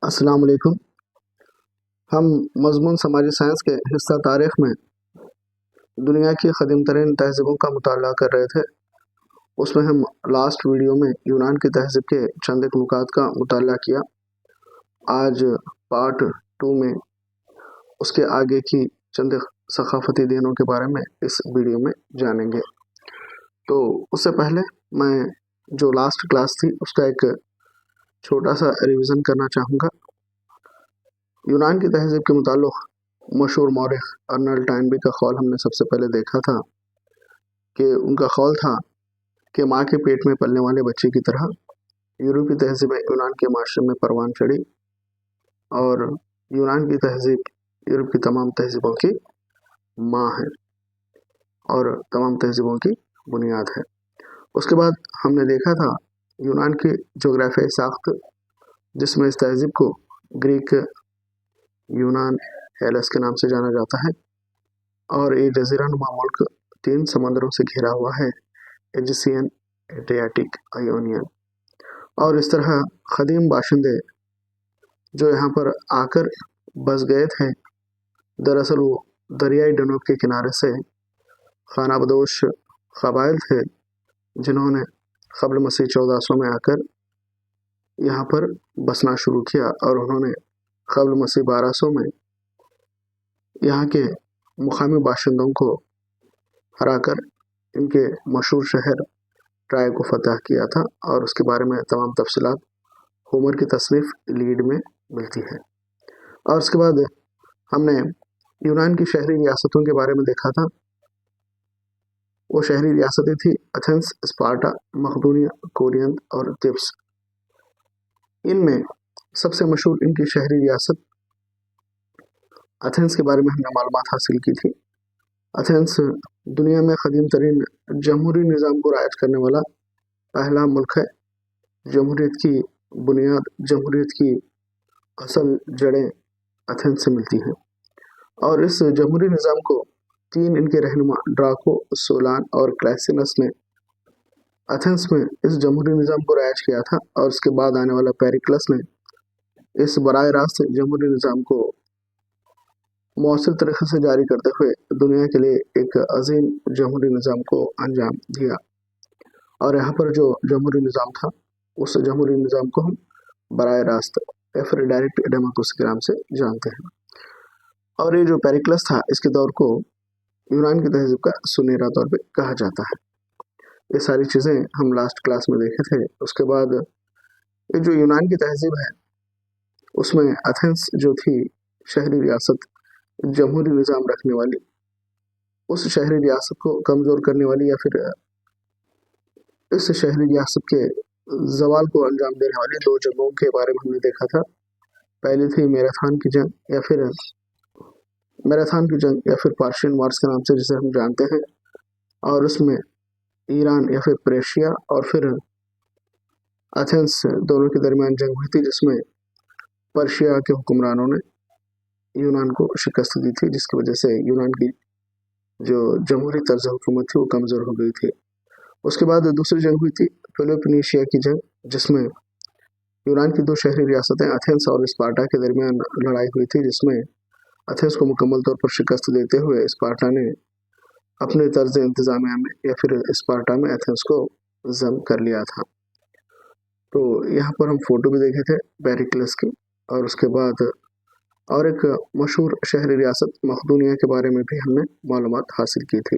अस्सलाम वालेकुम। हम मज़मून समाजी साइंस के हिस्सा तारीख़ में दुनिया की क़दीम तरीन तहज़ीबों का मुताला कर रहे थे। उसमें हम लास्ट वीडियो में यूनान की तहज़ीब के चंद एक नुकात का मुताला किया। आज पार्ट 2 में उसके आगे की चंद सक़ाफ़ती दीनों के बारे में इस वीडियो में जानेंगे। तो उससे पहले मैं जो लास्ट क्लास थी उसका एक छोटा सा रिवीजन करना चाहूँगा। यूनान की तहज़ीब के मुताल्लिक़ मशहूर मौरिख़ अर्नल्ड टॉइनबी का क़ौल हमने सबसे पहले देखा था कि उनका क़ौल था कि माँ के पेट में पलने वाले बच्चे की तरह यूरोपी तहज़ीबें यूनान के माशरे में परवान चढ़ी और यूनान की तहज़ीब यूरोप की तमाम तहज़ीबों की माँ है और तमाम तहज़ीबों की बुनियाद है। उसके बाद हमने देखा था यूनान की जोग्राफ़ियाई साख्त, जिसमें इस तहज़ीब को ग्रीक यूनान हेलस के नाम से जाना जाता है और ये जज़ीरा नुमा मुल्क 3 समंदरों से घिरा हुआ है, एजियन, एड्रियाटिक, आयोनियन। और इस तरह क़दीम बाशिंदे जो यहाँ पर आकर बस गए थे, दरअसल वो दरियाई डनूब के किनारे से खानाबदोश क़बाइल थे जिन्होंने क़ब्ल मसीह 1400 में आकर यहाँ पर बसना शुरू किया और उन्होंने क़ब्ल मसीह 1200 में यहाँ के मुकामी बाशिंदों को हराकर इनके मशहूर शहर ट्राय को फ़तह किया था और उसके बारे में तमाम तफसीलात होमर की तसनीफ़ इलीड में मिलती है। और उसके बाद हमने यूनान की शहरी रियासतों के बारे में देखा था। वो शहरी रियासतें थी एथेंस, स्पार्टा, मकदूनिया, कोरिंथ और तिब्स। इनमें सबसे मशहूर इनकी शहरी रियासत एथेंस के बारे में हमने मालूमात हासिल की थी। एथेंस दुनिया में क़दीम तरीन जमहूरी निज़ाम को रायज करने वाला पहला मुल्क है। जमहूरियत की बुनियाद, जमहूरियत की असल जड़ें एथेंस से मिलती हैं और इस जमहूरी निज़ाम को 3 इनके रहनुमा ड्राको, सोलान और क्लैसिनस ने एथेंस में इस जमहूरी निज़ाम को रायज किया था और उसके बाद आने वाला पेरिक्लस ने इस बराह रास्त जमहूरी निज़ाम को मौसर तरीक़े से जारी करते हुए दुनिया के लिए एक अजीम जमहूरी निज़ाम को अंजाम दिया। और यहाँ पर जो जमहूरी निज़ाम था, उस जमहूरी निज़ाम को हम बराह रास्त या फिर डायरेक्ट डेमोक्रेसी के नाम से जानते हैं। और ये जो पेरिक्लस था, इसके दौर को यूनान की तहज़ीब का सुनहरा दौर भी कहा जाता है। ये सारी चीज़ें हम लास्ट क्लास में देखे थे। उसके बाद ये जो यूनान की तहज़ीब है, उसमें एथेंस जो थी शहरी रियासत, जमहूरी निज़ाम रखने वाली, उस शहरी रियासत को कमज़ोर करने वाली या फिर इस शहरी रियासत के ज़वाल को अंजाम देने वाली 2 जंगों के बारे में हमने देखा था। पहली थी मैराथन की जंग या फिर पर्शियन वॉर्स के नाम से जिसे हम जानते हैं, और उसमें ईरान या फिर पर्शिया और फिर एथेंस दोनों के दरमियान जंग हुई थी, जिसमें पर्शिया के हुक्मरानों ने यूनान को शिकस्त दी थी, जिसकी वजह से यूनान की जो जमहूरी तर्ज हुकूमत थी वो कमज़ोर हो गई थी। उसके बाद दूसरी जंग हुई थी पेलोपोनेशिया की जंग, जिसमें यूनान की 2 शहरी रियासतें एथेंस और स्पार्टा के दरमियान लड़ाई हुई थी, जिसमें एथेंस को मुकम्मल तौर पर शिकस्त देते हुए स्पार्टा ने अपने तर्ज इंतज़ामिया में या फिर स्पार्टा में एथेंस को ज़ब्त कर लिया था। तो यहाँ पर हम फ़ोटो भी देखे थे पेरिक्लस की। और उसके बाद और एक मशहूर शहरी रियासत मकदूनिया के बारे में भी हमने मालूमात हासिल की थी।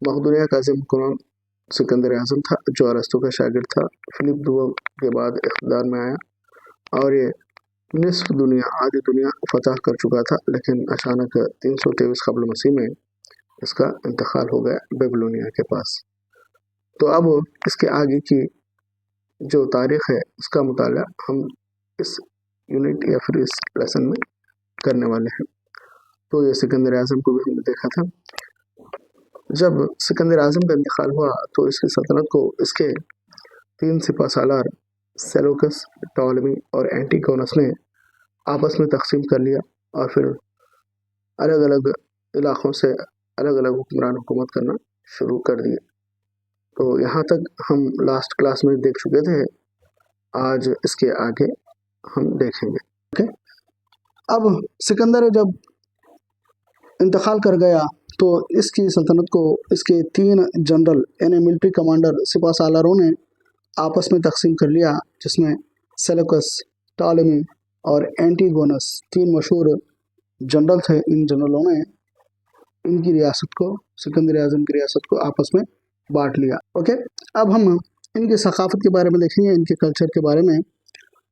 मकदूनिया का अज़ीम हुक्मरान सिकंदर आज़म था, जो अरस्तु का शागिर्द था। फिलिप दुआ के बाद इक़्तिदार में आया और ये निस्फ़ दुनिया, आधी दुनिया फ़तह कर चुका था, लेकिन अचानक 323 क़ब्ल मसीह में इसका इंतकाल हो गया बेबीलोनिया के पास। तो अब इसके आगे की जो तारीख़ है, उसका मुताला हम इस यूनिट या फिर इस लेसन में करने वाले हैं। तो ये सिकंदर आज़म को भी हमने देखा था। जब सिकंदर आज़म का इंतकाल हुआ तो इसकी सल्तनत को इसके 3 सिपहसालार सेलूकस, टॉलेमी और एंटिगोनस ने आपस में तकसीम कर लिया और फिर अलग अलग इलाक़ों से अलग अलग हुक्मरान हुकूमत करना शुरू कर दिए। तो यहाँ तक हम लास्ट क्लास में देख चुके थे। आज इसके आगे हम देखेंगे। ओके। अब सिकंदर जब इंतकाल कर गया तो इसकी सल्तनत को इसके 3 जनरल यानी मिलिट्री कमांडर सिपह सालारों ने आपस में तकसीम कर लिया, जिसमें सेल्यूकस, टॉलेमी और एंटीगोनस 3 मशहूर जनरल थे। इन जनरलों ने इनकी रियासत को, सिकंदर आज़म की रियासत को आपस में बांट लिया। ओके, अब हम इनकी सकाफत के बारे में देखेंगे, इनके कल्चर के बारे में।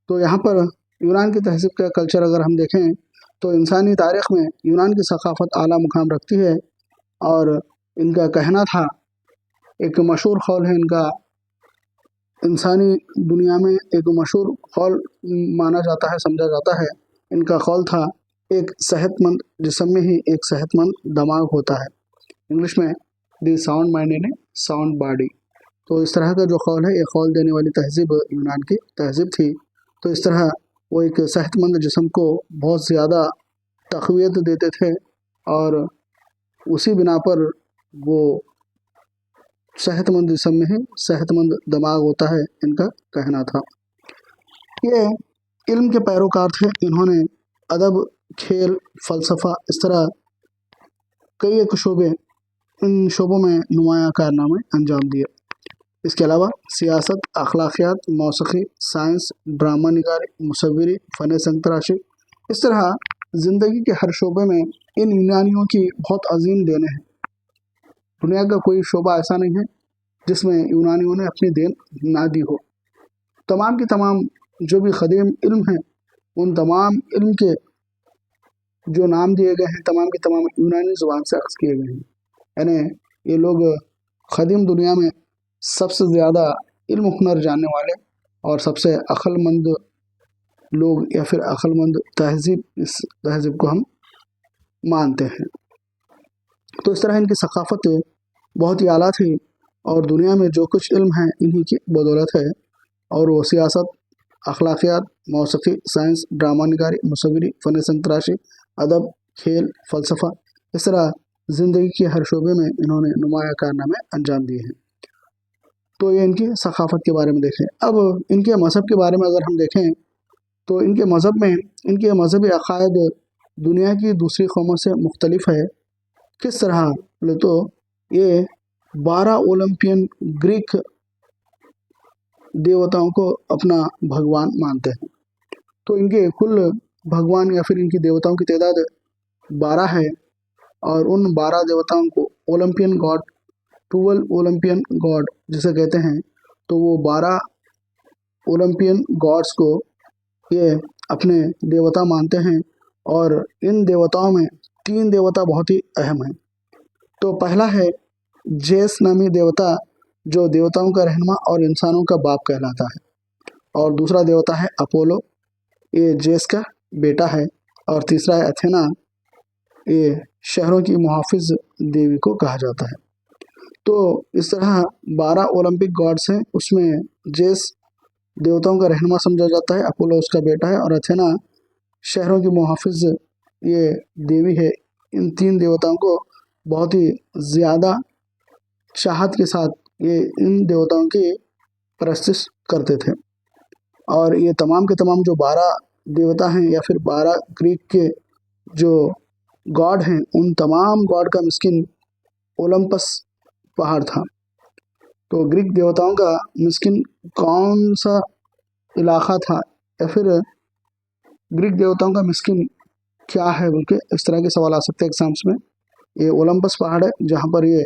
तो यहाँ पर यूनान की तहज़ीब का कल्चर अगर हम देखें तो इंसानी तारीख़ में यूनान की सकाफत आला मुकाम रखती है। और इनका कहना था, एक मशहूर कौल है इनका, इंसानी दुनिया में एक मशहूर कौल माना जाता है, समझा जाता है। इनका कौल था, एक सेहतमंद जिस्म में ही एक सेहतमंद दिमाग होता है। इंग्लिश में the sound mind in a sound body. तो इस तरह का जो कौल है, ये कौल देने वाली तहज़ीब यूनान की तहज़ीब थी। तो इस तरह वो एक सेहतमंद जिस्म को बहुत ज़्यादा तक़वियत देते थे और उसी बिना पर वो सेहतमंद जिस्म में ही सेहतमंद दिमाग होता है, इनका कहना था। ये इल्म के पैरोकार थे। इन्होंने अदब, खेल, फ़लसफ़ा, इस तरह कई एक शोबे, इन शोबों में नुमायाँ कारनामे अंजाम दिए। इसके अलावा सियासत, अखलाकियात, मौसीकी, साइंस, ड्रामा निगारी, मुसव्विरी, फ़न संग तराशी, इस तरह ज़िंदगी के हर शोबे में इन यूनानियों की बहुत अजीम देन है। दुनिया का कोई शोबा ऐसा नहीं है जिसमें यूनानियों ने अपनी देन ना दी हो। तमाम की तमाम जो भी क़दीम इल्म हैं, उन तमाम इल्म के जो नाम दिए गए हैं, तमाम के तमाम यूनानी ज़ुबान से अख्ज़ किए गए हैं। यानी ये लोग क़दीम दुनिया में सबसे ज़्यादा इल्म हुनर जानने वाले और सबसे अक्लमंद लोग या फिर अक्लमंद तहज़ीब, इस तहज़ीब को हम मानते हैं। तो इस तरह इनकी सकाफ़त बहुत ही आला थी और दुनिया में जो कुछ इल्म है इन्हीं की बदौलत है। और वो सियासत, अखलाकियात, मौसीकी, साइंस, ड्रामा निगारी, मुसव्विरी, फ़न संग तराशी, अदब, खेल, फ़लसफ़ा, इस तरह ज़िंदगी के हर शोबे में इन्होंने नुमाया कारनामे अंजाम दिए हैं। तो ये इनकी सकाफ़त के बारे में देखें। अब इनके मज़हब के बारे में अगर हम देखें तो इनके मज़हब में, इनके मज़हबी अक़ायद दुनिया की दूसरी कौमों से मुख्तलिफ है। किस तरह बोले तो ये 12 ओलंपियन ग्रीक देवताओं को अपना भगवान मानते हैं। तो इनके कुल भगवान या फिर इनकी देवताओं की तादाद 12 है और उन 12 देवताओं को ओलंपियन गॉड, 12 ओलंपियन गॉड जिसे कहते हैं, तो वो 12 ओलंपियन गॉड्स को ये अपने देवता मानते हैं। और इन देवताओं में 3 देवता बहुत ही अहम हैं। तो पहला है जेस नामी देवता, जो देवताओं का रहनुमा और इंसानों का बाप कहलाता है। और दूसरा देवता है अपोलो, ये जेस का बेटा है। और तीसरा है एथेना, ये शहरों की मुहाफिज देवी को कहा जाता है। तो इस तरह 12 ओलंपिक गॉड्स हैं, उसमें जेस देवताओं का रहनुमा समझा जाता है, अपोलो उसका बेटा है और एथेना शहरों की मुहाफिज ये देवी है। इन 3 देवताओं को बहुत ही ज़्यादा चाहत के साथ ये इन देवताओं की परस्तिश करते थे। और ये तमाम के तमाम जो 12 देवता हैं या फिर 12 ग्रीक के जो गॉड हैं, उन तमाम गॉड का मिस्किन ओलंपस पहाड़ था। तो ग्रीक देवताओं का मिस्किन कौन सा इलाका था या फिर ग्रीक देवताओं का मिस्किन क्या है बोल के इस तरह के सवाल आ सकते हैं एग्जाम्स में। ये ओलंपस पहाड़ है जहाँ पर ये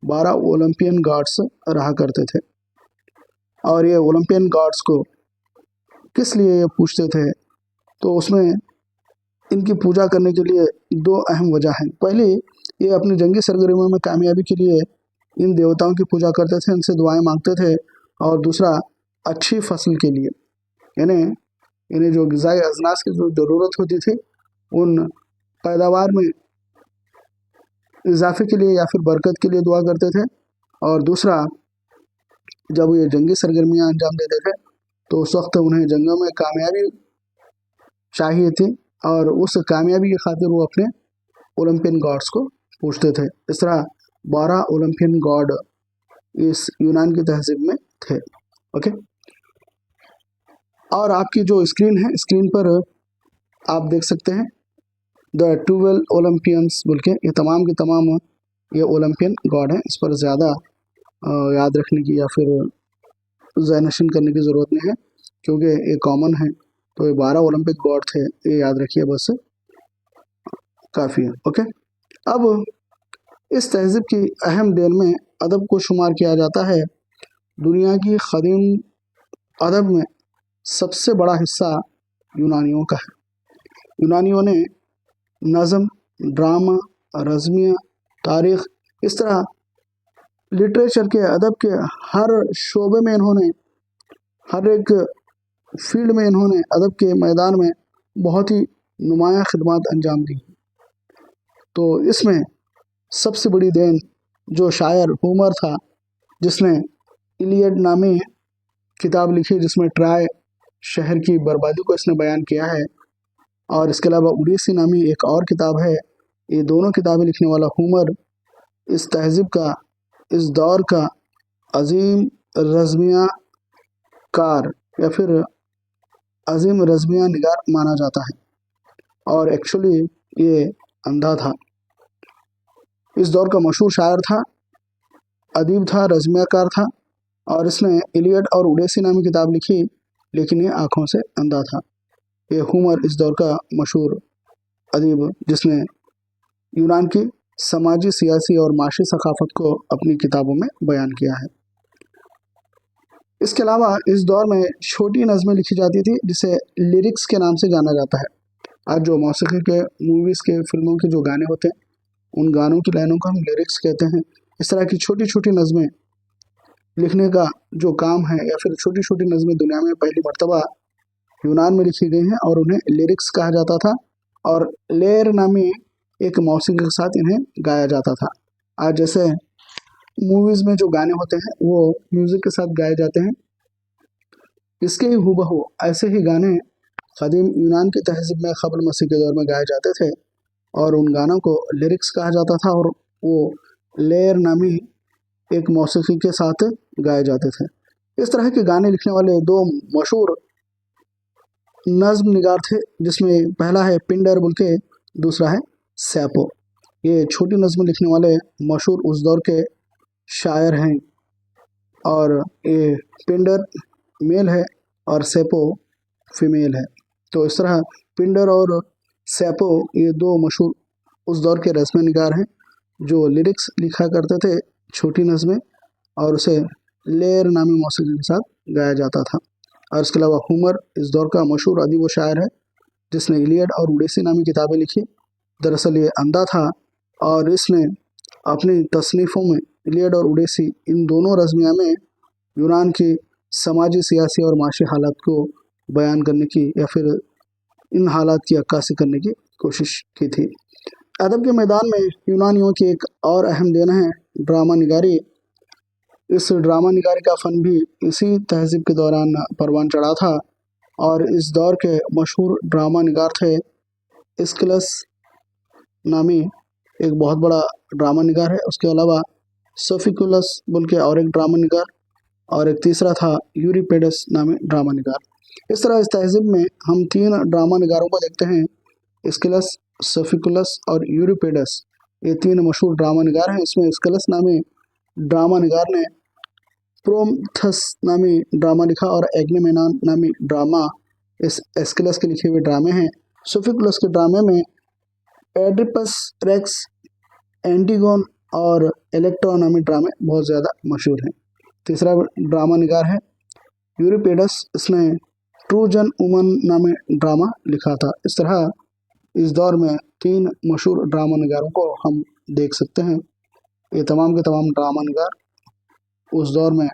12 ओलंपियन गॉड्स रहा करते थे। और ये ओलंपियन गॉड्स को किस लिए ये पूछते थे, तो उसमें इनकी पूजा करने के लिए 2 अहम वजह हैं। पहली, ये अपनी जंगी सरगर्मियों में कामयाबी के लिए इन देवताओं की पूजा करते थे, इनसे दुआएं मांगते थे। और दूसरा, अच्छी फसल के लिए, यानी इन्हें जो ग़िज़ाई अजनास की जो ज़रूरत होती थी, उन पैदावार में इजाफे के लिए या फिर बरकत के लिए दुआ करते थे। और दूसरा, जब ये जंगी सरगर्मियाँ अंजाम देते थे तो उस वक्त उन्हें जंगों में कामयाबी चाहिए थी और उस कामयाबी की खातिर वो अपने ओलंपियन गॉड्स को पूछते थे। इस तरह 12 ओलंपियन गॉड इस यूनान की तहजीब में थे। ओके, और आपकी जो स्क्रीन है, स्क्रीन पर आप देख सकते हैं द 12 ओलंपियंस बोल के, ये तमाम के तमाम ये ओलंपियन गॉड हैं। इस पर ज़्यादा याद रखने की या फिर जहनशीन करने की ज़रूरत नहीं है, क्योंकि ये कॉमन है। तो ये 12 ओलंपिक गॉड थे, ये याद रखिए, बस काफ़ी है। ओके, अब इस तहज़ीब की अहम देन में अदब को शुमार किया जाता है। दुनिया की क़दीम अदब में सबसे बड़ा हिस्सा यूनानियों का है। यूनानियों ने नज़म, ड्रामा, रज़मिया, तारीख़, इस तरह लिटरेचर के, अदब के हर शोबे में इन्होंने, हर एक फील्ड में इन्होंने अदब के मैदान में बहुत ही नुमायाँ खिदमत अंजाम दी। तो इसमें सबसे बड़ी देन जो शायर होमर था, जिसने इलियड नामी किताब लिखी, जिसमें ट्राय शहर की बर्बादी को इसने बयान किया है, और इसके अलावा ओडिसी नामी एक और किताब है। ये दोनों किताबें लिखने वाला होमर इस तहज़ीब का, इस दौर का अजीम रज़मिया कार या फिर अजीम रज़मिया निगार माना जाता है, और एक्चुअली ये अंधा था। इस दौर का मशहूर शायर था, अदीब था, रज़मियाकार था, और इसने इलियड और ओडेसी नामी किताब लिखी, लेकिन ये आँखों से अंधा था। ये होमर इस दौर का मशहूर अदीब, जिसने यूनान की समाजी, सियासी और माशी सकाफ़त को अपनी किताबों में बयान किया है। इसके अलावा इस दौर में छोटी नज़में लिखी जाती थी, जिसे लिरिक्स के नाम से जाना जाता है। आज जो मौसीकी के, मूवीज़ के, फिल्मों के जो गाने होते हैं, उन गानों की लाइनों को हम लिरिक्स कहते हैं। इस तरह की छोटी छोटी नज़में लिखने का जो काम है, या फिर छोटी छोटी नज़में दुनिया में पहली मर्तबा यूनान में लिखी गई हैं, और उन्हें लिरिक्स कहा जाता था, और लेयर नामी एक मौसीकी के साथ इन्हें गाया जाता था। आज जैसे मूवीज़ में जो गाने होते हैं वो म्यूज़िक के साथ गाए जाते हैं, इसके ही हूबहू ऐसे ही गाने क़दीम यूनान की तहज़ीब में क़ब्ल मसीह के दौर में गाए जाते थे, और उन गानों को लिरिक्स कहा जाता था, और वो लेयर नामी एक मौसीकी के साथ गाए जाते थे। इस तरह के गाने लिखने वाले दो मशहूर नज़्म निगार थे, जिसमें पहला है पिंडर बोल के, दूसरा है सैपो। ये छोटी नज़्म लिखने वाले मशहूर उस दौर के शायर हैं, और ये पिंडर मेल है और सैपो फीमेल है। तो इस तरह पिंडर और सैपो ये दो मशहूर उस दौर के रस्म निगार हैं, जो लिरिक्स लिखा करते थे छोटी नज़में, और उसे लेयर नामी मौसीकी के साथ गाया जाता था। और इसके अलावा होमर इस दौर का मशहूर अदीब व शायर है, जिसने इलियड और ओडेसी नामी किताबें लिखी। दरअसल ये अंधा था, और इसने अपनी तसनीफ़ों में इलियड और ओडेसी, इन दोनों रज़मिया में यूनान की समाजी, सियासी और माशी हालात को बयान करने की, या फिर इन हालात की अक्कासी करने की कोशिश की थी। अदब के मैदान में यूनानियों की एक और अहम देन है ड्रामा निगारी। इस ड्रामा निगारी का फ़न भी इसी तहज़ीब के दौरान परवान चढ़ा था, और इस दौर के मशहूर ड्रामा निगार थे एस्किलस नामी एक बहुत बड़ा ड्रामा निगार है। उसके अलावा सोफिकुलस बोल के और एक ड्रामा निगार, और एक तीसरा था यूरिपेडस नामी ड्रामा निगार। इस तरह इस तहज़ीब में हम 3 ड्रामा निगारों को देखते हैं, एस्किलस, सोफिकुलस और यूरिपेडस। ये 3 मशहूर ड्रामा निगार हैं। इसमें एस्किलस नामी ड्रामा निगार ने प्रोमथस नामी ड्रामा लिखा, और एग्मेमेनान नामी ड्रामा इस एस्किलस के लिखे हुए ड्रामे हैं। सोफिकुलस के ड्रामे में एड्रिपस रेक्स, एंटीगोन और इलेक्ट्रा नामी ड्रामे बहुत ज़्यादा मशहूर हैं। तीसरा ड्रामा निगार है यूरिपेडस, इसने ट्रोजन वुमन नामी ड्रामा लिखा था। इस तरह इस दौर में 3 मशहूर ड्रामा निगारों को हम देख सकते हैं। ये तमाम के तमाम ड्रामा निगार उस दौर में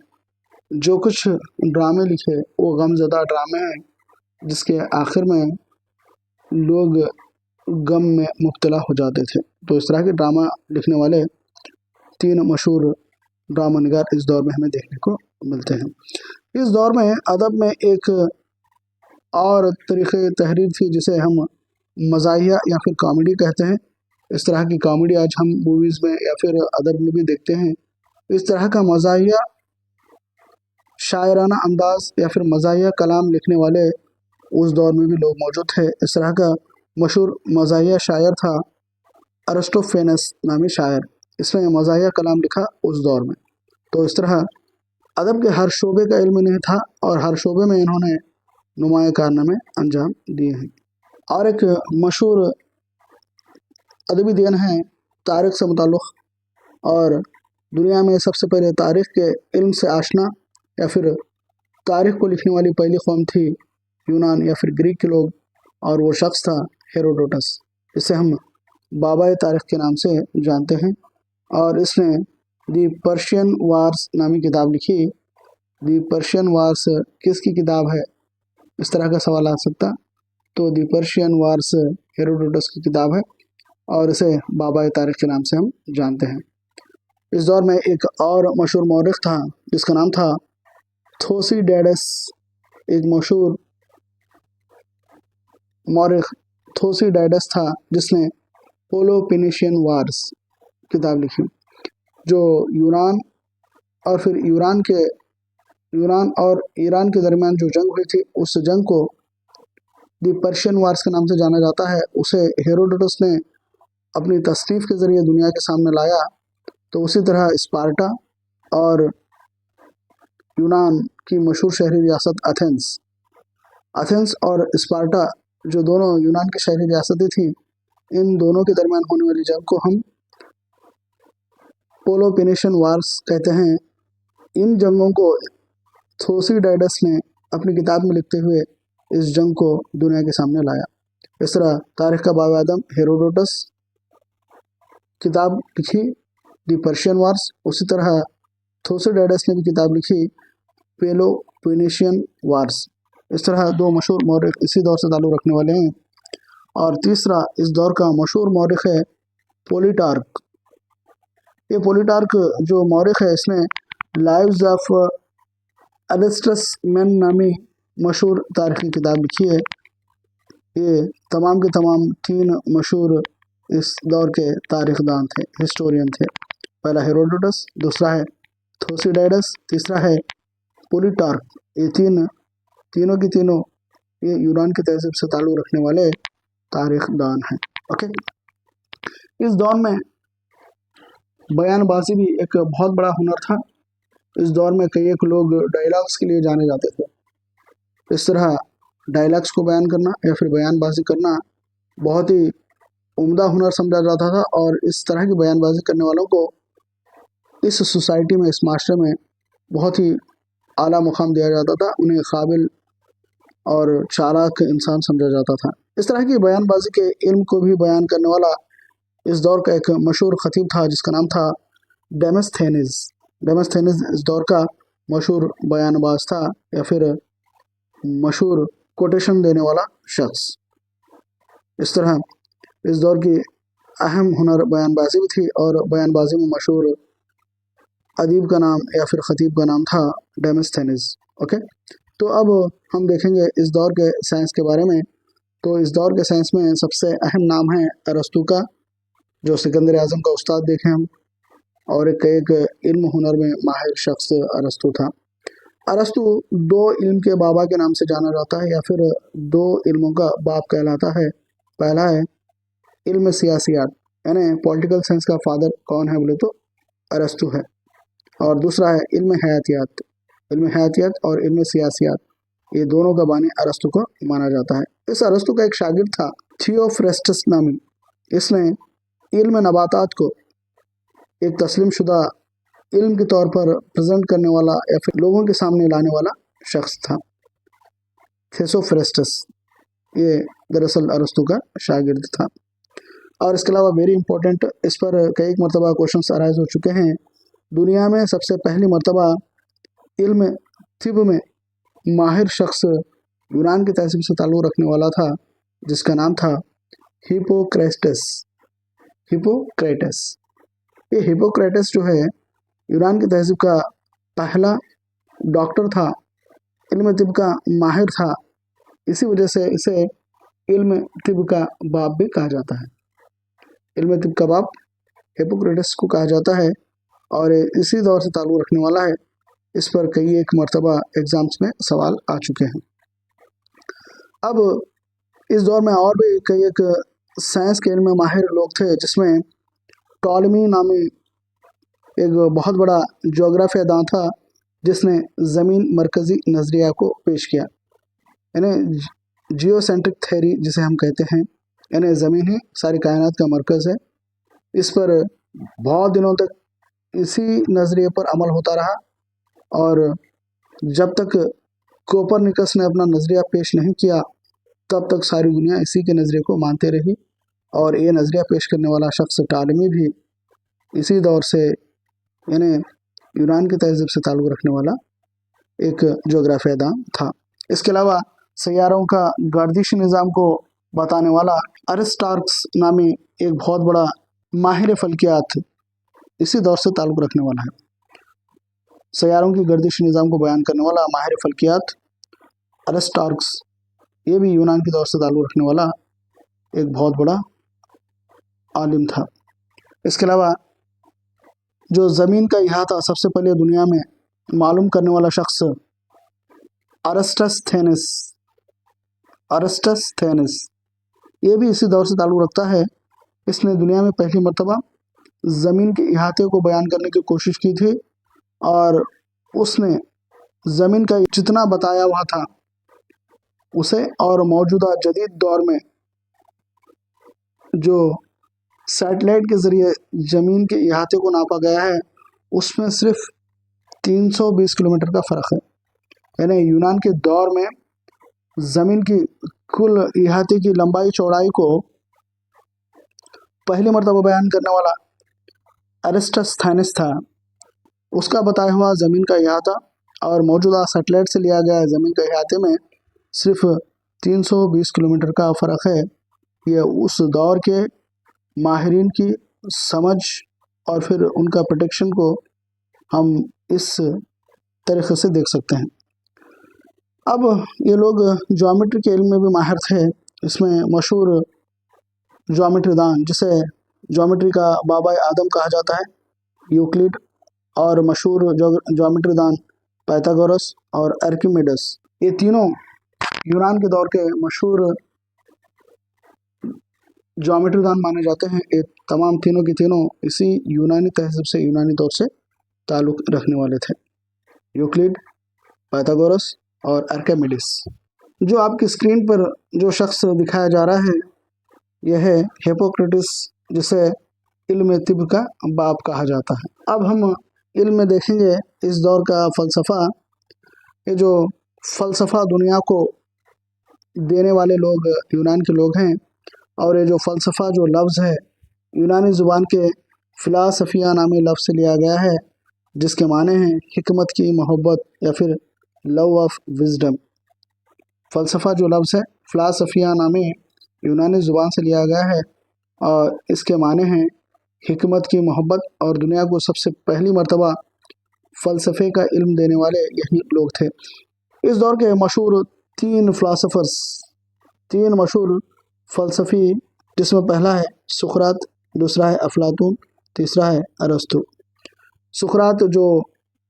जो कुछ ड्रामे लिखे वो गमज़दा ड्रामे हैं, जिसके आखिर में लोग गम में मुब्तला हो जाते थे। तो इस तरह के ड्रामा लिखने वाले 3 मशहूर ड्रामा निगार इस दौर में हमें देखने को मिलते हैं। इस दौर में अदब में एक और तरीक़े तहरीर थी, जिसे हम मज़ाहिया या फिर कॉमेडी कहते हैं। इस तरह की कॉमेडी आज हम मूवीज़ में या फिर अदब में भी देखते हैं। इस तरह का मज़ाहिया शायराना अंदाज़ या फिर मज़ाहिया कलाम लिखने वाले उस दौर में भी लोग मौजूद थे। इस तरह का मशहूर मज़ाहिया शायर था अरिस्टोफेनस नामी शायर। इसने मज़ाहिया कलाम लिखा उस दौर में। तो इस तरह अदब के हर शोबे का इल्म इन्हें था और हर शोबे में इन्होंने नुमाया कारनामे अंजाम दिए हैं। और एक मशहूर अदबी देन है तारीख से मुताल्लुक़, और दुनिया में सबसे पहले तारीख के इल्म से आशना या फिर तारीख को लिखने वाली पहली कौम थी यूनान या फिर ग्रीक के लोग, और वो शख्स था हेरोडोटस। इसे हम बाबा तारीख के नाम से जानते हैं। और इसने दी पर्शियन वार्स नामी किताब लिखी। दी पर्शियन वार्स किसकी किताब है, इस तरह का सवाल आ सकता। तो दी पर्शियन वार्स हेरोडोटस की किताब है और इसे बाबा तारीख के नाम से हम जानते हैं। इस दौर में एक और मशहूर मौरख था जिसका नाम था थोसीडाइडस। एक मशहूर मौरख थोसीडाइडस था जिसने पेलोपोनेशियन वार्स किताब लिखी, जो यूनान और ईरान के दरमियान जो जंग हुई थी उस जंग को दी पर्शियन वार्स के नाम से जाना जाता है। उसे हेरोडोटस ने अपनी तसनीफ के ज़रिए दुनिया के सामने लाया। तो उसी तरह स्पार्टा और यूनान की मशहूर शहरी रियासत एथेंस और स्पार्टा, जो दोनों यूनान की शहरी रियासतें थीं, इन दोनों के दरमियान होने वाली जंग को हम पेलोपोनेशियन वार्स कहते हैं। इन जंगों को थोसीडाइडस ने अपनी किताब में लिखते हुए इस जंग को दुनिया के सामने लाया। इस तरह तारीख का बाब आदम हेरोडोटस किताब लिखी दी पर्शियन वार्स। उसी तरह थोसीडाइडस ने भी किताब लिखी पेलोपोनेशियन वार्स। इस तरह दो मशहूर मौरख इसी दौर से ताल्लुक़ रखने वाले हैं। और तीसरा इस दौर का मशहूर मौरख है पोलिटार्क। ये पोलिटार्क जो मौरख है इसने लाइव्स ऑफ अगस्टस मैन नामी मशहूर तारीख़ी किताब लिखी है। ये तमाम के तमाम तीन मशहूर इस दौर के तारीखदान थे, हिस्टोरियन थे। पहला हेरोडोटस, दूसरा है थोसीडाइडस, तीसरा है पोलिटार्क। ये तीनों ये यूनान की तहजीब से ताल्लुक़ रखने वाले तारीखदान हैं। ओके, इस दौर में बयानबाजी भी एक बहुत बड़ा हुनर था। इस दौर में कई एक लोग डायलॉग्स के लिए जाने जाते थे। इस तरह डायलॉग्स को बयान करना या फिर बयानबाजी करना बहुत ही उम्दा हुनर समझा जाता था, और इस तरह की बयानबाजी करने वालों को इस सोसाइटी में, इस माशरे में बहुत ही आला मुकाम दिया जाता था। उन्हें काबिल और चालाक इंसान समझा जाता था। इस तरह की बयानबाजी के इल्म को भी बयान करने वाला इस दौर का एक मशहूर खतीब था जिसका नाम था डेमोस्थेनेस इस दौर का मशहूर बयानबाज था या फिर मशहूर कोटेशन देने वाला शख्स। इस तरह इस दौर की अहम हुनर बयानबाजी भी थी, और बयानबाजी में मशहूर अदीब का नाम या फिर खतीब का नाम था डेमोस्थेनेस। ओके, तो अब हम देखेंगे इस दौर के साइंस के बारे में। तो इस दौर के साइंस में सबसे अहम नाम है अरस्तू का, जो सिकंदर आज़म का उस्ताद देखें हम, और एक इल्म हुनर में माहिर शख्स अरस्तू था। अरस्तू दो इल्म के बाबा के नाम से जाना जाता है या फिर दो इल्मों का बाप कहलाता है। पहला है इल्म सियासियात, यानी पॉलिटिकल साइंस का फादर कौन है बोले तो अरस्तू है। और दूसरा है इल्म हयातियात और इल्म सियासियात, ये दोनों का बानी अरस्तू को माना जाता है। इस अरस्तू का एक शागिर्द था थियोफ्रेस्टस नामी। इसने इल्म नबातात को एक तस्लीम शुदा इल्म के तौर पर प्रेजेंट करने वाला या फिर लोगों के सामने लाने वाला शख्स था थियोफ्रेस्टस। ये दरअसल अरस्तू का शागिर्द था। और इसके अलावा वेरी इंपॉर्टेंट, इस पर कई मरतबा क्वेश्चन अराइज हो चुके हैं। दुनिया में सबसे पहली मरतबा इल्म तिब में माहिर शख्स यूनान की तहजीब से ताल्लुक़ रखने वाला था जिसका नाम था हिपोक्रेटस। ये हिपोक्रेटस जो है यूनान की तहजीब का पहला डॉक्टर था, इल्म तिब का माहिर था। इसी वजह से इसे इल्म तिब का बाप भी कहा जाता है। इल्म तिब का बाप हिपोक्रेटस को कहा जाता है और इसी दौर से ताल्लुक़ रखने वाला है। इस पर कई एक मरतबा एग्ज़ाम्स में सवाल आ चुके हैं। अब इस दौर में और भी कई एक साइंस के इनमें माहिर लोग थे, जिसमें टॉलमी नामी एक बहुत बड़ा ज्योग्राफियादान था, जिसने ज़मीन मरकज़ी नज़रिया को पेश किया, यानी जियोसेंट्रिक थ्योरी जिसे हम कहते हैं, यानी ज़मीन ही सारी कायनात का मरकज़ है। इस पर बहुत दिनों तक इसी नज़रिए पर अमल होता रहा, और जब तक कोपरनिकस ने अपना नज़रिया पेश नहीं किया, तब तक सारी दुनिया इसी के नज़रिए को मानते रही। और ये नज़रिया पेश करने वाला शख्स टॉलमी भी इसी दौर से, यानी यूनान की तहज़ीब से ताल्लुक़ रखने वाला एक ज्योग्राफियादान था। इसके अलावा सैयारों का गर्दिशी निज़ाम को बताने वाला अरिस्टार्क्स नामी एक बहुत बड़ा माहिर फल्कियात इसी दौर से ताल्लुक़ रखने वाला है। सैयारों की गर्दिशी निज़ाम को बयान करने वाला माहिर फल्कियात अरिस्टार्क्स, ये भी यूनान के दौर से ताल्लुक़ रखने वाला एक बहुत बड़ा आलिम था। इसके अलावा जो ज़मीन का इहाता सबसे पहले दुनिया में मालूम करने वाला शख्स अरस्टस ये भी इसी दौर से ताल्लुक़ रखता है। इसने दुनिया में पहली मर्तबा ज़मीन के इहाते को बयान करने की कोशिश की थी, और उसने ज़मीन का जितना बताया हुआ था उसे, और मौजूदा जदीद दौर में जो सैटेलाइट के ज़रिए ज़मीन के इहाते को नापा गया है, उसमें सिर्फ 320 किलोमीटर का फ़र्क है। यानी यूनान के दौर में ज़मीन की कुल इहाते की लंबाई चौड़ाई को पहली मर्तबा बयान करने वाला अरिस्टोस्थेनेस था। उसका बताया हुआ ज़मीन का इहाता और मौजूदा सैटेलाइट से लिया गया ज़मीन के इहाते में सिर्फ 320 किलोमीटर का फ़र्क है। यह उस दौर के माहिरीन की समझ और फिर उनका प्रेडिक्शन को हम इस तरीक़े से देख सकते हैं। अब ये लोग ज्योमेट्री के इल्म में भी माहिर थे। इसमें मशहूर ज्योमेट्रीदान, जिसे ज्योमेट्री का बाबा आदम कहा जाता है, यूक्लिड, और मशहूर ज्योमेट्रीदान पाइथागोरस और आर्किमिडीज, ये तीनों यूनान के दौर के मशहूर ज्योमेट्रीदान माने जाते हैं। ये तमाम तीनों की तीनों इसी यूनानी तहज़ीब से, यूनानी दौर से ताल्लुक़ रखने वाले थे, यूक्लिड, पाइथागोरस और आर्किमिडीज। जो आपकी स्क्रीन पर जो शख्स दिखाया जा रहा है, यह है हिप्पोक्रेटिस, जिसे इल्म तिब का बाप कहा जाता है। अब हम इल्म में देखेंगे इस दौर का फ़लसफ़ा। ये जो फ़लसफ़ा दुनिया को देने वाले लोग यूनान के लोग हैं, और ये जो फ़लसफ़ा जो लफ्ज़ है यूनानी ज़ुबान के फ़िलासफ़िया नामी लफ्ज़ से लिया गया है, जिसके माने हैं हिकमत की मोहब्बत या फिर लव ऑफ विज़डम। फ़लसफ़ा जो लफ्ज़ है फ़िलासफ़िया नामी यूनानी ज़ुबान से लिया गया है, और इसके माने हैं हिकमत की मोहब्बत, और दुनिया को सबसे पहली मर्तबा फ़लसफ़े का इल्म देने वाले यही लोग थे। इस दौर के मशहूर तीन मशहूर फ़लसफ़ी, जिसमें पहला है सुक़रात, दूसरा है अफ़लातून, तीसरा है अरस्तु। सुक़रात जो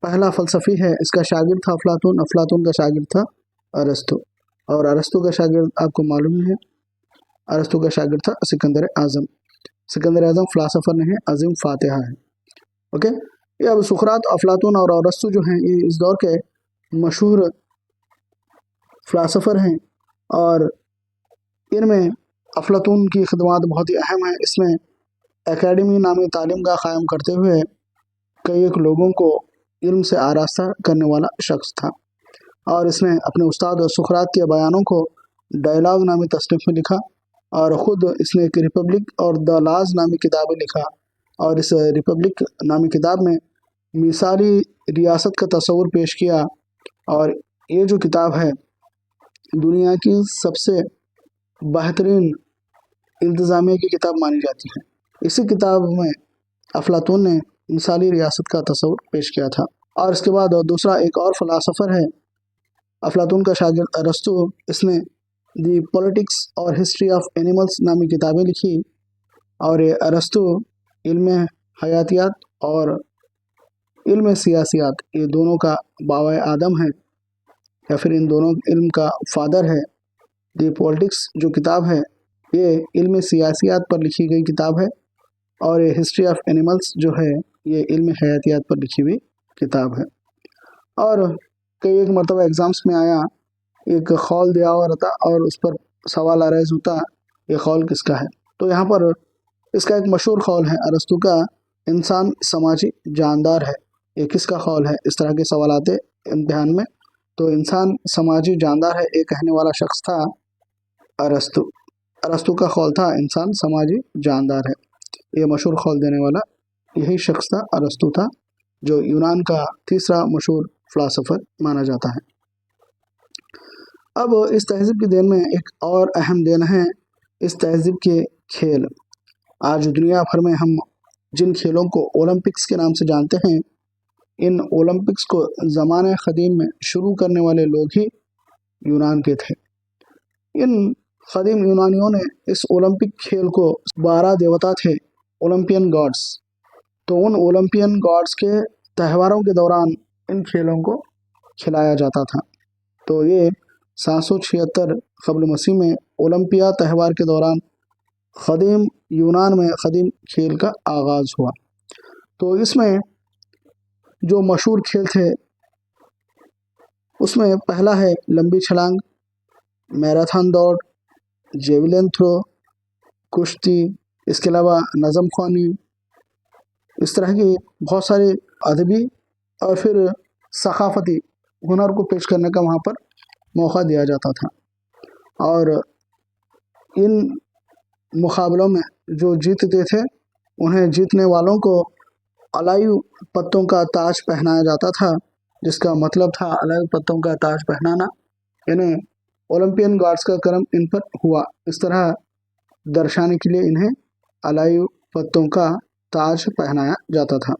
पहला फ़लसफ़ी है, इसका शागिर्द था अफ़लातून, अफ़लातून का शागिर्द था अरस्तु, और अरस्तु का शागिर्द आपको मालूम ही है, अरस्तु का शागिर्द था सिकंदर आज़म। सिकंदर आज़म फ़िलासफ़र नहीं है, अज़ीम फ़ातिहा है। ओके, ये अब सुक़रात, अफ़लातून और अरस्तु जो हैं, ये इस दौर के मशहूर फ़िलासफ़र हैं, और इनमें अफ़लातून की खिदमत बहुत ही अहम है। इसमें एकेडमी नामी तालीम का क़ायम करते हुए कई एक लोगों को इल्म से आरास्ता करने वाला शख्स था, और इसने अपने उस्ताद सुक़रात के बयानों को डायलॉग नामी तसनीफ़ में लिखा, और ख़ुद इसने एक रिपब्लिक और द लाज नामी किताबें लिखा, और इस रिपब्लिक नामी किताब में मिसाली रियासत का तस्वुर पेश किया, और ये जो किताब है दुनिया की सबसे बेहतरीन इंतज़ामिया की किताब मानी जाती है। इसी किताब में अफ़लातून ने मिसाली रियासत का तस्वुर पेश किया था। और इसके बाद दूसरा एक और फ़िलासफ़र है अफ़लातून का शागिर्द अरस्तु, इसने दी पॉलिटिक्स और हिस्ट्री ऑफ एनिमल्स नामी किताबें लिखी, और ये अरस्तु इल्म हयातियात और इल्म सियासियात, ये दोनों का बाबा आदम है, या फिर इन दोनों इल्म का फादर है। दी पॉलिटिक्स जो किताब है ये इल्म सियासियात पर लिखी गई किताब है, और ये हिस्ट्री ऑफ एनिमल्स जो है ये इल्म हयातियात पर लिखी हुई किताब है। और कई एक मरतबा एग्ज़ाम्स में आया, एक खौल दिया हुआ रहता और उस पर सवाल अराइज होता ये खौल किसका है। तो यहाँ पर इसका एक मशहूर खौल है अरस्तु का, इंसान समाजी जानदार है। ये किसका खौल है? इस तरह के सवाल आते इम्तिहान में। तो इंसान समाजी जानदार है ये कहने वाला शख्स था अरस्तु। अरस्तु का खौल था इंसान समाजी जानदार है। ये मशहूर खौल देने वाला यही शख्स था, अरस्तु था, जो यूनान का तीसरा मशहूर फ़िलासफ़र माना जाता है। अब इस तहज़ीब की देन में एक और अहम देन है इस तहज़ीब के खेल। आज दुनिया भर में हम जिन खेलों को ओलंपिक्स के नाम से जानते हैं, इन ओलंपिक्स को ज़माने क़दीम में शुरू करने वाले लोग ही यूनान के थे। इन क़दीम यूनानियों ने इस ओलंपिक खेल को 12 देवता थे, ओलंपियन गॉड्स। तो उन ओलंपियन गॉड्स के त्योहारों के दौरान इन खेलों को खिलाया जाता था। तो ये 776 क़ब्ल मसीह में ओलंपिया त्यौहार के दौरान क़दीम यूनान में क़दीम खेल का आगाज़ हुआ। तो इसमें जो मशहूर खेल थे उसमें पहला है लंबी छलांग, मैराथन दौड़, जेवलिन थ्रो, कुश्ती, इसके अलावा नज़म ख़्वानी, इस तरह की बहुत सारे अदबी और फिर सक़ाफ़ती हुनर को पेश करने का वहाँ पर मौका दिया जाता था। और इन मुकाबलों में जो जीतते थे उन्हें जीतने वालों को अलायु पत्तों का ताज पहनाया जाता था, जिसका मतलब था अलायु पत्तों का ताज पहनाना, यानी ओलंपियन गॉड्स का करम इन पर हुआ, इस तरह दर्शाने के लिए इन्हें अलायु पत्तों का ताज पहनाया जाता था।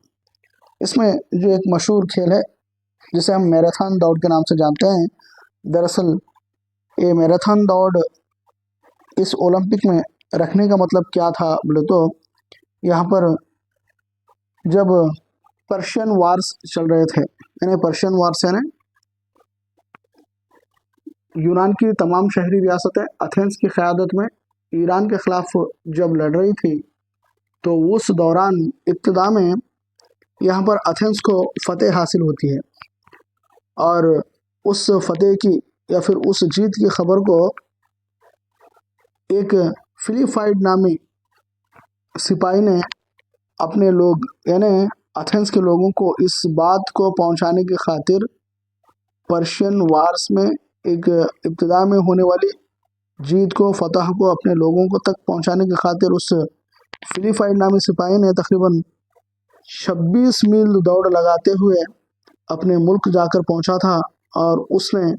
इसमें जो एक मशहूर खेल है जिसे हम मैराथन दौड़ के नाम से जानते हैं, दरअसल ये मैराथन दौड़ इस ओलंपिक में रखने का मतलब क्या था बोले तो, यहाँ पर जब पर्शियन वार्स चल रहे थे, यानी पर्शियन वार्स यानी यूनान की तमाम शहरी रियासतें एथेंस की क़यादत में ईरान के ख़िलाफ़ जब लड़ रही थी, तो उस दौरान इब्तिदा में यहाँ पर एथेंस को फ़तेह हासिल होती है, और उस फ़तेह की या फिर उस जीत की खबर को एक फिलिपाइड नामी सिपाही ने अपने लोग यानी एथेंस के लोगों को इस बात को पहुंचाने की खातिर पर्शियन वार्स में एक इब्तिदा में होने वाली जीत को, फतह को अपने लोगों को तक पहुंचाने की खातिर उस फिलिपाइड नामी सिपाही ने तकरीबन 26 मील दौड़ लगाते हुए अपने मुल्क जाकर पहुंचा था, और उसने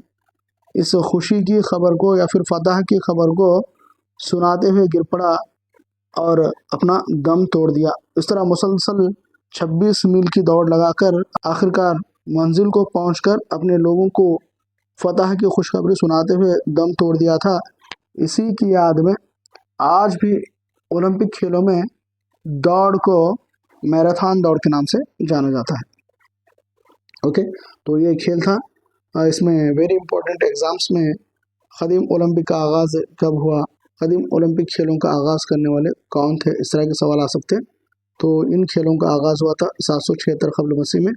इस खुशी की खबर को या फिर फतह की खबर को सुनाते हुए गिर पड़ा और अपना दम तोड़ दिया। इस तरह मुसलसल 26 मील की दौड़ लगाकर आखिरकार मंजिल को पहुंचकर अपने लोगों को फतह की खुशखबरी सुनाते हुए दम तोड़ दिया था। इसी की याद में आज भी ओलंपिक खेलों में दौड़ को मैराथन दौड़ के नाम से जाना जाता है। ओके, तो ये खेल था। इसमें वेरी इंपॉर्टेंट एग्ज़ाम्स में क़दीम ओलंपिक का आगाज़ कब हुआ, क़दीम ओलंपिक खेलों का आगाज़ करने वाले कौन थे, इस तरह के सवाल आ सकते हैं। तो इन खेलों का आगाज़ हुआ था 776 क़ब्ल मसीह में,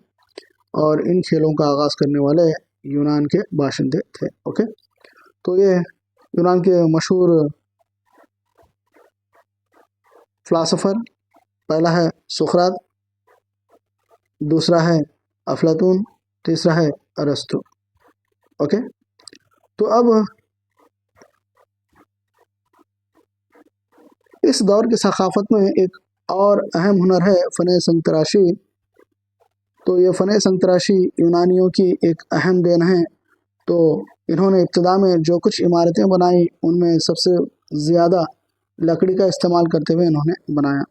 और इन खेलों का आगाज़ करने वाले यूनान के बाशिंदे थे। ओके, तो ये यूनान के मशहूर फ़िलासफ़र, पहला है सुक़रात, दूसरा है अफ़लातून, तीसरा है अरस्तु। ओके, तो अब इस दौर की सक़ाफ़त में एक और अहम हुनर है फ़न संग-तराशी। तो ये फ़न संग-तराशी यूनानियों की एक अहम देन है। तो इन्होंने इब्तिदा में जो कुछ इमारतें बनाई उनमें सबसे ज़्यादा लकड़ी का इस्तेमाल करते हुए इन्होंने बनाया,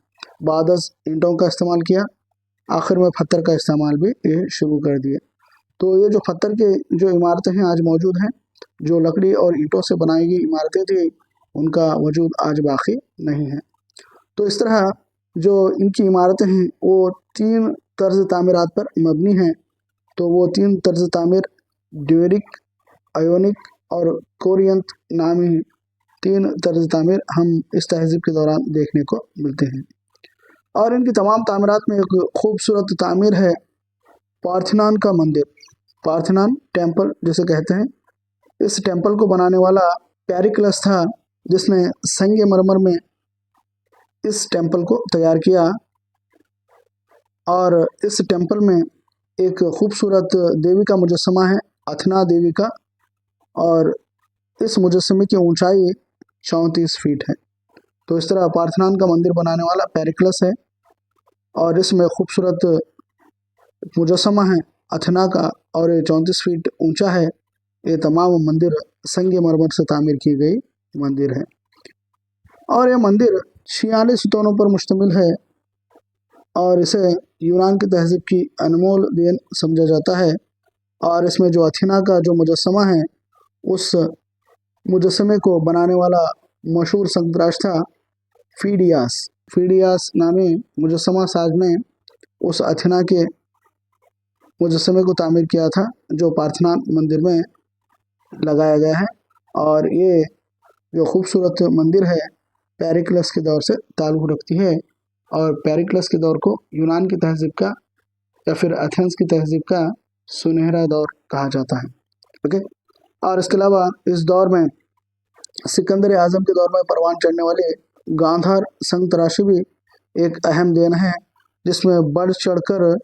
बादस ईंटों का इस्तेमाल किया, आखिर में पत्थर का इस्तेमाल भी ये शुरू कर दिए। तो ये जो पत्थर के जो इमारतें हैं आज मौजूद हैं, जो लकड़ी और ईंटों से बनाई गई इमारतें थी उनका वजूद आज बाकी नहीं है। तो इस तरह जो इनकी इमारतें हैं वो 3 तर्ज़ तामीरात पर मबनी हैं। तो वो 3 तर्ज़ तामीर ड्यूरिक, आयोनिक और कोरियंत नामी 3 तर्ज तामीर हम इस तहजीब के दौरान देखने को मिलते हैं। और इनकी तमाम तामीरात में एक खूबसूरत तामीर है पार्थेनॉन का मंदिर, पार्थेनॉन टेम्पल जिसे कहते हैं। इस टेम्पल को बनाने वाला पेरिक्लस था, जिसने संगमरमर में इस टेम्पल को तैयार किया। और इस टेम्पल में एक खूबसूरत देवी का मुजस्समा है, अथना देवी का, और इस मुजस्समे की ऊंचाई 34 फीट है। तो इस तरह पार्थेनॉन का मंदिर बनाने वाला पेरिक्लस है, और इसमें खूबसूरत मुजस्समा है अथना का, और ये 34 फीट ऊंचा है। ये तमाम मंदिर संगमरमर से तामीर की गई मंदिर है। और ये मंदिर 46 स्तूपों पर मुश्तमिल है, और इसे यूनान की तहजीब की अनमोल देन समझा जाता है। और इसमें जो अथेना का जो मुजस्समा है, उस मुजस्समे को बनाने वाला मशहूर संतराश था फीडियास। फीडियास नामी मुजस्समा साज ने उस अथेना के मुजस्समे को तामीर किया था, जो पार्थेनॉन मंदिर में लगाया गया है। और ये जो खूबसूरत मंदिर है पेरिक्लस के दौर से ताल्लुक़ रखती है, और पेरिक्लस के दौर को यूनान की तहजीब का या फिर एथेंस की तहजीब का सुनहरा दौर कहा जाता है। ओके। और इसके अलावा इस दौर में सिकंदर आज़म के दौर में परवान चढ़ने वाले गांधार संग तराशी भी एक अहम देन है, जिसमें बढ़ चढ़कर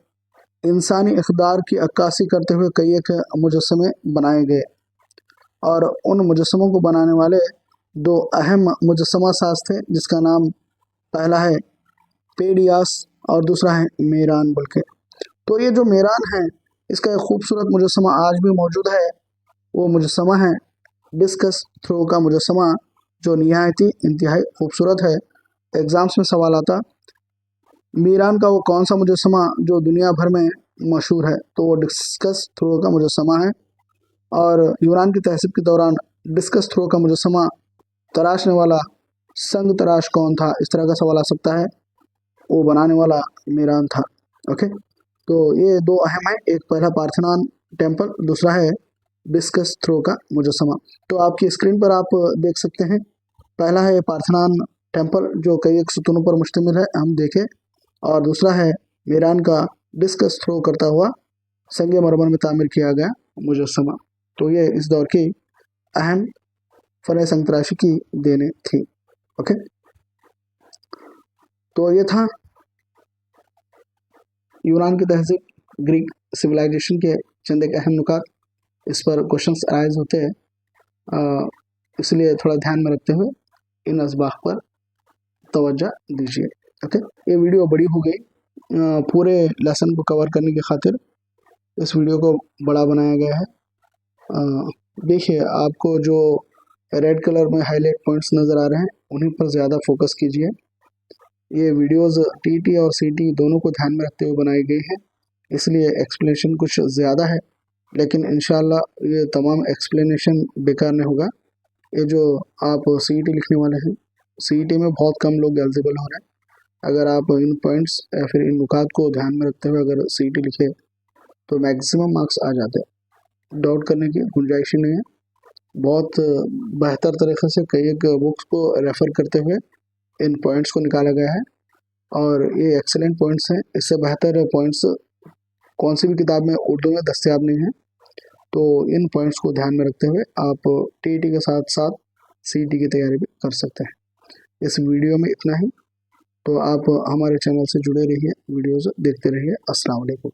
इंसानी इक़दार की अक्कासी करते हुए कई एक मुजस्समे बनाए गए। और उन मुजस्समों को बनाने वाले 2 अहम मुजस्समा साज थे, जिसका नाम पहला है पेडियास और दूसरा है मेरान बल्कि। तो ये जो मेरान है, इसका एक खूबसूरत मुजस्समा आज भी मौजूद है। वो मुजस्समा है डिस्कस थ्रो का मुजस्समा, जो निहायत ही इंतहाई खूबसूरत है। एग्ज़ाम्स में सवाल आता मेरान का वो कौन सा मुजस्समा जो दुनिया भर में मशहूर है, तो वो डिस्कस थ्रो का मुजस्समा है। और यूनान की तहजीब के दौरान डिस्कस थ्रो का मुजस्समा तराशने वाला संग तराश कौन था, इस तरह का सवाल आ सकता है। वो बनाने वाला मेरान था। ओके। तो ये 2 अहम है, एक पहला पार्थेनॉन टेम्पल, दूसरा है डिस्कस थ्रो का मुजस्समा। तो आपकी स्क्रीन पर आप देख सकते हैं, पहला है पार्थेनॉन टेम्पल जो कई एक स्तूपों पर मुश्तमिल है, हम देखें, और दूसरा है मेरान का डिस्कस थ्रो करता हुआ संगमरमर में तामीर किया गया मुजस्समा। तो ये इस दौर की अहम फ़न संग तराशी की देने थी। ओके। तो ये था यूनान की तहजीब, ग्रीक सिविलाइजेशन के चंद एक अहम नुकात। इस पर क्वेश्चंस राइज होते हैं, इसलिए थोड़ा ध्यान में रखते हुए इन असबाह पर तवज्जो दीजिए। ओके। ये वीडियो बड़ी हो गई, पूरे लेसन को कवर करने की खातिर इस वीडियो को बड़ा बनाया गया है। देखिए, आपको जो रेड कलर में हाईलाइट पॉइंट्स नज़र आ रहे हैं, उन्हीं पर ज़्यादा फोकस कीजिए। ये वीडियोस टीटी और सीटी दोनों को ध्यान में रखते हुए बनाई गई है, इसलिए एक्सप्लेनेशन कुछ ज़्यादा है, लेकिन इंशाल्लाह ये तमाम एक्सप्लेनेशन बेकार नहीं होगा। ये जो आप सीईटी लिखने वाले हैं, सीईटी में बहुत कम लोग एलिजिबल हो रहे हैं। अगर आप इन पॉइंट्स या फिर इन नुकात को ध्यान में रखते हुए अगर सीईटी लिखे तो मैक्सिमम मार्क्स आ जाते हैं, डाउट करने की गुंजाइश ही नहीं है। बहुत बेहतर तरीके से कई एक बुक्स को रेफ़र करते हुए इन पॉइंट्स को निकाला गया है, और ये एक्सेलेंट पॉइंट्स हैं। इससे बेहतर पॉइंट्स कौन सी भी किताब में उर्दू में दस्तयाब नहीं है। तो इन पॉइंट्स को ध्यान में रखते हुए आप टीईटी के साथ साथ सीईटी की तैयारी भी कर सकते हैं। इस वीडियो में इतना ही। तो आप हमारे चैनल से जुड़े रहिए, वीडियोज़ देखते रहिए। अस्सलाम वालेकुम।